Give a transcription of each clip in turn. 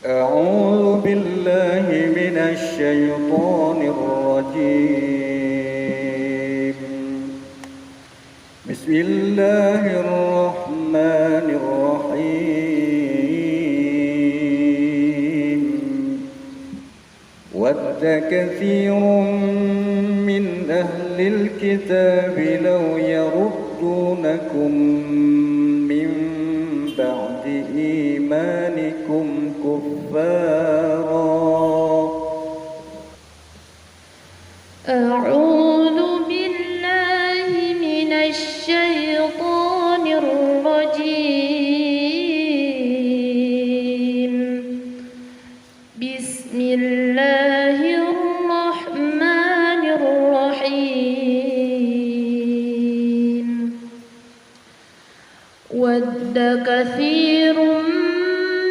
أعوذ بالله من الشيطان الرجيم. بسم الله الرحمن الرحيم. ود كثير من أهل الكتاب لو يردونكم من بعد إيمانكم كفارا. أعوذ بالله من الشيطان الرجيم. بسم الله الرحمن الرحيم. ود كثير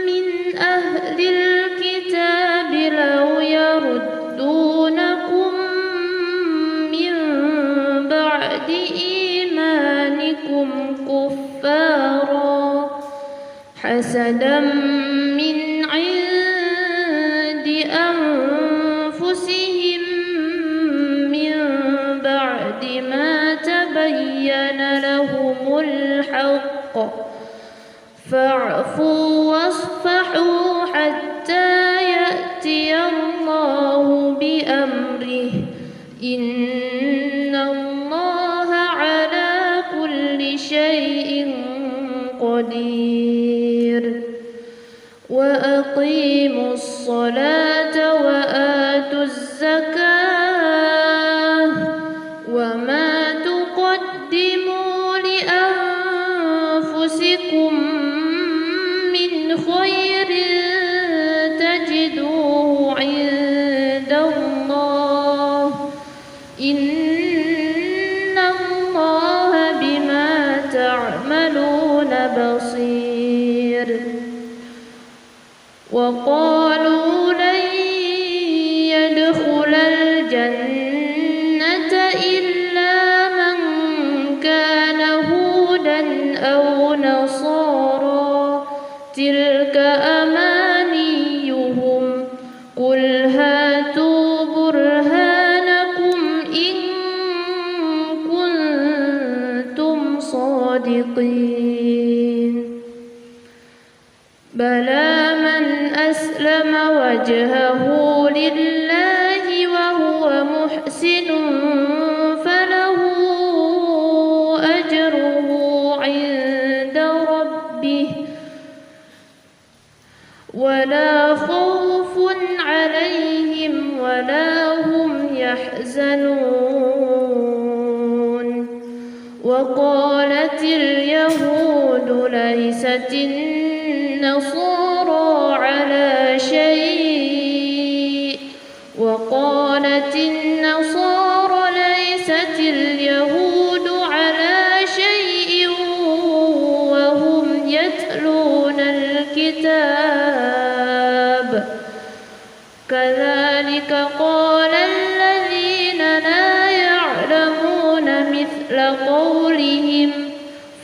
من أهل الكتاب لو يردونكم من بعد إيمانكم كفارا حسدا من عند أنفسهم من بعد ما تبين لهم الحق فاعفوا واصفحوا حتى يأتي الله بأمره إن الله على كل شيء قدير. وأقيموا الصلاة وآتوا الزكاة وما تقدموا لأنفسكم من خير تجدوه عند الله إن الله بما تعملون بصير. وقالوا لن يدخل الجنة إلا من كان هودا أو نصارى تلك أمانيهم قل هاتوا برهانكم إن كنتم صادقين. بلى من أسلم وجهه لله وهو محسن فله أجره عند ربه ولا خوف عليهم ولا هم يحزنون. وقالت اليهود ليست النصارى على شيء وقالت النصارى ليست اليهود على شيء وهم يتلون الكتاب كذلك قال الذين لا يعلمون مثل قولهم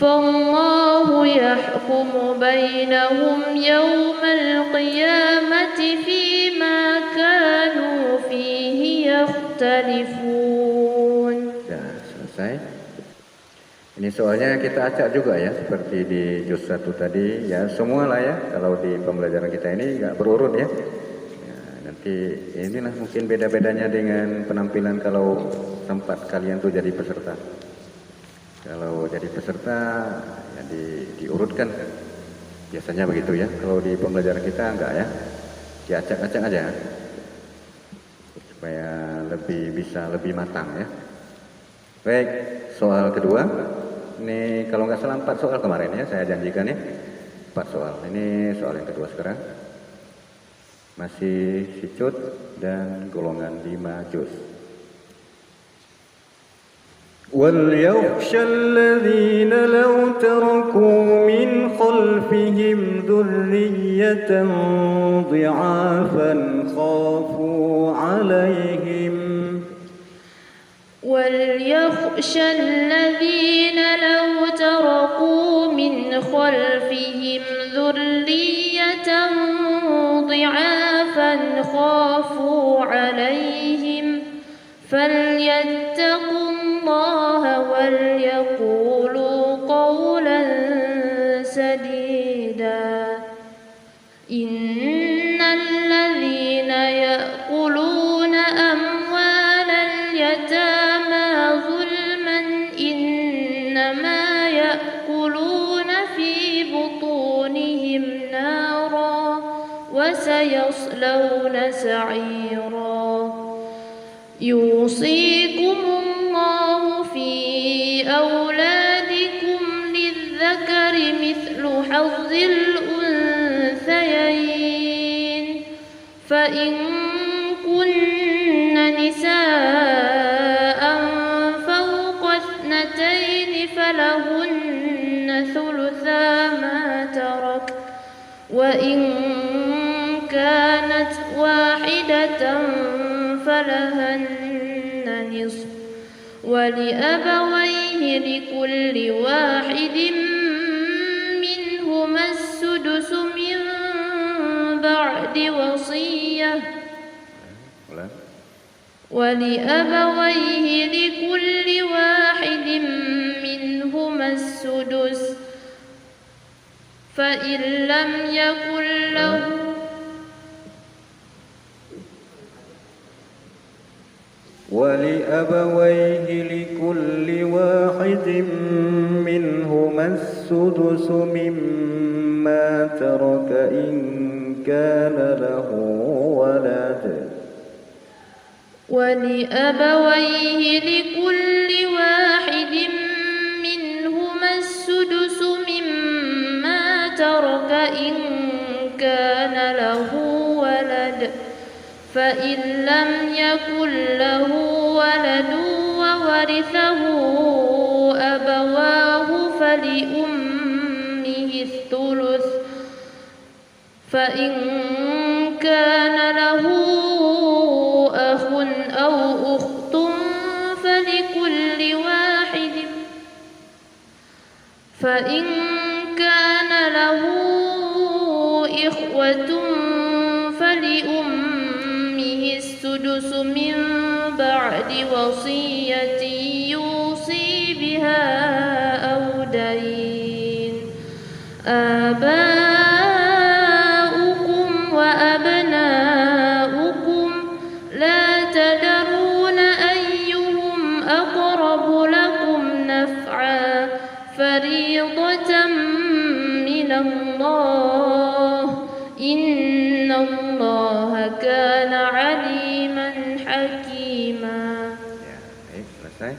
فالله يحكم بينهم يوم القيامة فيما كانوا فيه يختلفون. Ya, selesai. Ini soalnya kita acak juga ya, seperti di juz 1 tadi ya, semualah ya. Kalau di pembelajaran kita ini nggak berurut ya. Nanti inilah mungkin beda-bedanya dengan penampilan kalau tempat kalian tuh jadi peserta. Kalau jadi peserta ya diurutkan. Biasanya begitu ya. Kalau di pembelajaran kita enggak ya. Diacak-acak aja. Supaya bisa lebih matang ya. Baik, soal kedua. Ini kalau nggak salah 4 soal kemarin ya, saya janjikan ya. 4 soal. Ini soal yang kedua sekarang. Masih sicut dan golongan 5 juz. وَلْيَخْشَ الَّذِينَ لَوْ تَرَكُوا مِنْ خَلْفِهِمْ ذُرِّيَّةً ضِعَافًا خَافُوا عَلَيْهِمْ. وَلْيَخْشَ الَّذِينَ لَوْ تَرَكُوا مِنْ خَلْفِهِمْ ذُرِّيَّةً ضعافا خافوا عليهم فليتقوا الله وليقولوا قولا سديدا إن الذين يأكلون أموال اليتامى ظلما إنما يأكلون في بطونهم نارا وسيصلون سعيرا يوصيكم الله في أولادكم للذكر مثل حظ الأنثيين فإن كن نساء فوق اثنتين فلهن ثلثا ما ترك وإن كانت واحدة فلها النصف ولأبويه لكل واحد منهما السدس من بعد وصية ولأبويه لكل واحد منهما السدس فإن لم يكن له ولأبويه لكل واحد منهما السدس مما ترك إن كان له ولد ولأبويه لكل واحد منهما السدس مما ترك إن كان له ولد فإن لم يكن له ولد وورثه أبواه فلأمه الثلث فإن كان له أخ أو أخت فلكل واحد فإن كان له إخوة فلأمه السدس من بعد وصية يوصي بها أو دين آباؤكم وأبناؤكم لا تدرون أيهم أقرب لكم نفعا فريضة من الله إن الله كان عليما حكيما. Ya, baik, selesai.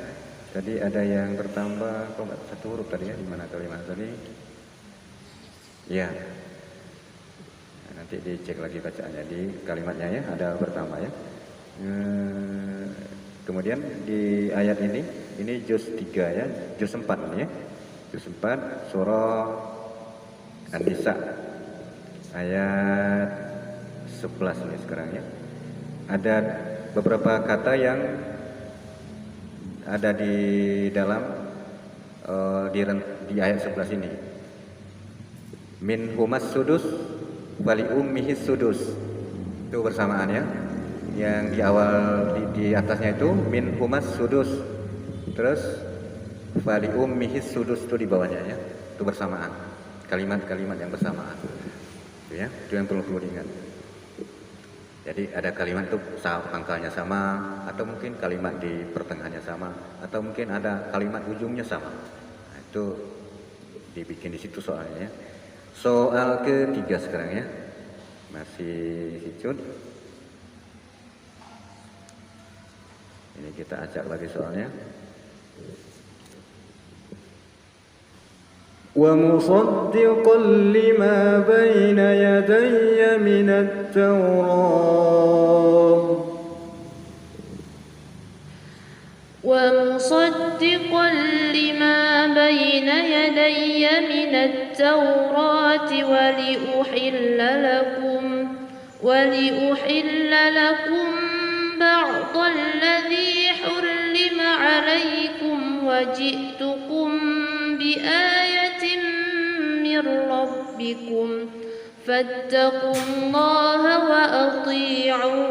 Tadi ada yang bertambah kok nggak satu huruf tadi ya, di mana kalimat tadi? Ya. Nah, nanti dicek lagi bacaannya di kalimatnya ya, ada bertambah ya. Kemudian di ayat ini juz 3 ya, juz 4 ini ya. Juz 4 surah An-Nisa ayat 11 nih sekarang ya. Ada beberapa kata yang ada di dalam di ayat 11 ini. Min humas sudus wali ummihis sudus. Itu bersamaan ya. Yang di awal di atasnya itu min humas sudus. Terus wali ummihis sudus itu di bawahnya ya. Itu bersamaan. Kalimat-kalimat yang bersamaan. Itu ya, itu yang perlu diingat. Jadi ada kalimat itu pangkalnya sama, atau mungkin kalimat di pertengahannya sama, atau mungkin ada kalimat ujungnya sama. Nah, itu dibikin di situ soalnya. Soal ketiga sekarang ya, masih Hicut. Ini kita acak lagi soalnya. ومصدقا لما بين يدي من التوراة ومصدقا لما بين يدي من التوراة ولأحل لكم بعض الذي حرم عليكم وجئتكم بآية من ربكم فاتقوا الله وأطيعون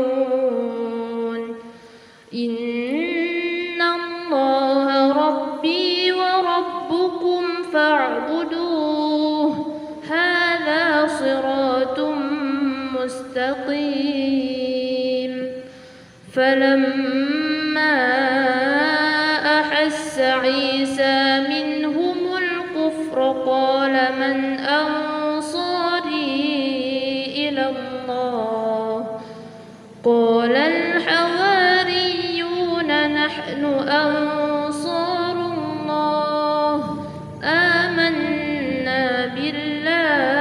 إن الله ربي وربكم فاعبدوه هذا صراط مستقيم فلما أحس عيسى منهم الكفر قال من أنصاري إلى الله قال الحواريون نحن أنصار الله آمنا بالله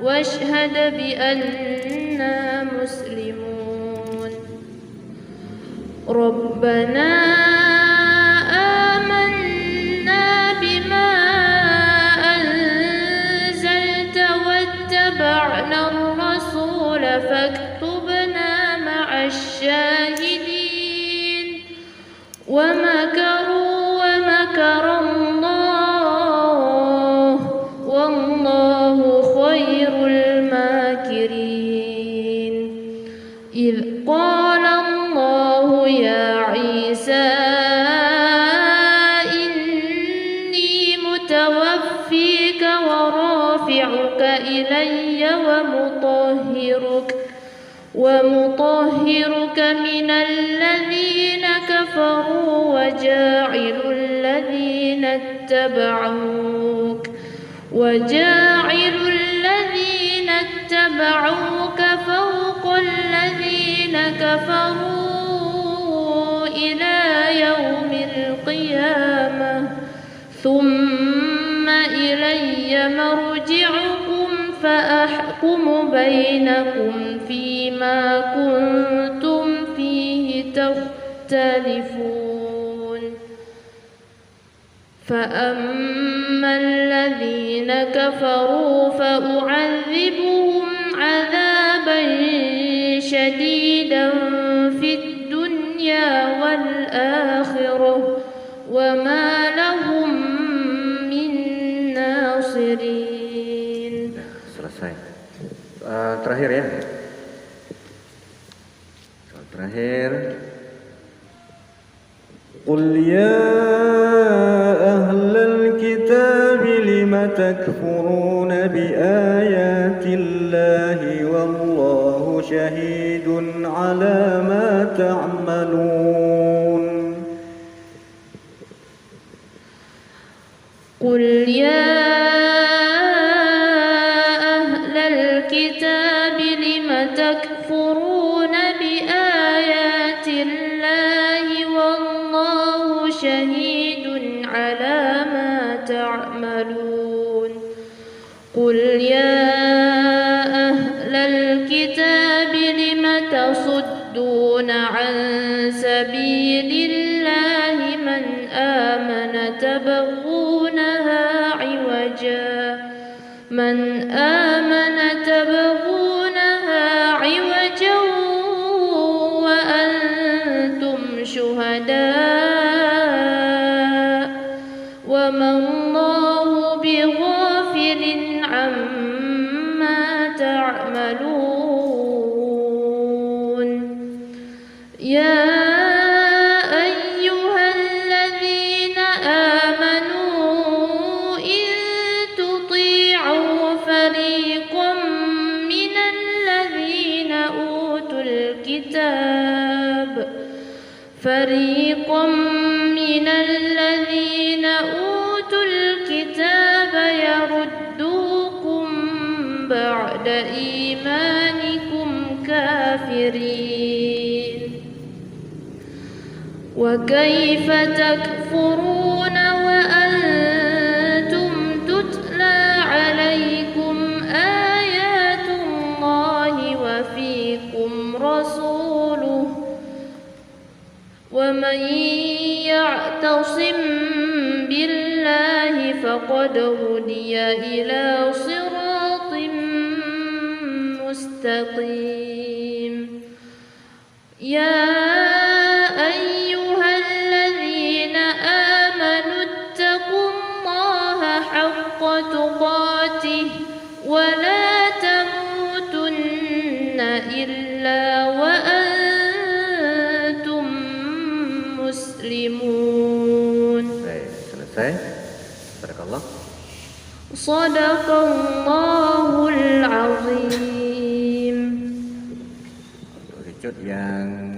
واشهد بأننا مسلمون ربنا آمنا بما أنزلت واتبعنا الرسول فاكتبنا مع الشاهدين ومكروا ومكر الله والله خير الماكرين إذ قال الله يا عيسى إني متوفيك ورافعك إلي ومطهرك من الذين كفروا وجاعل الذين اتبعوك فوق الذين كفروا إلى يوم القيامة ثم إلي مرجعكم فأحكم بينكم فيما كنتم فيه تختلفون فأما الذين كفروا فأعذبهم عذابا شديدا في الدنيا والآخرة وما لهم من ناصرين. Selesai. Terakhir ya. Soal terakhir. قل يا أهل الكتاب لم تكفرون بآيات الله والله شهيد على ما تعملون قل يا أهل الكتاب لم تكفرون بآيات الله والله شهيد على ما تعملون قل يا أهل الكتاب لم تصدون عن سبيل الله من آمن تبغونها عوجا وأنتم شهداء وما الله بغافل عما تعملون يا أيها الذين آمنوا إن تطيعوا فريقا من الذين أوتوا الكتاب يردوكم بعد إيمانكم كافرين وكيف تكفرون وأنتم تتلى عليكم آيات الله وفيكم رسوله ومن يعتصم بالله فقد هدي إلى صراط مستقيم يا أيها الذين آمنوا اتقوا الله حق تقاته ولا Sadaqallahul azim. Untuk Richard yang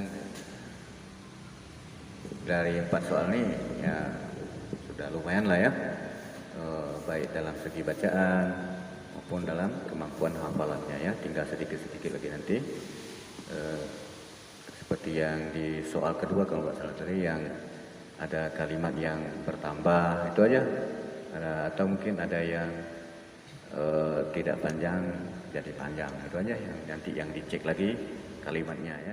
dari 4 soal ini ya sudah lumayan lah ya, baik dalam segi bacaan maupun dalam kemampuan hafalannya ya. Tinggal sedikit-sedikit lagi nanti, seperti yang di soal kedua kalau nggak salah tadi, yang ada kalimat yang bertambah itu aja, atau mungkin ada yang tidak panjang jadi panjang, itu aja yang nanti yang dicek lagi kalimatnya ya.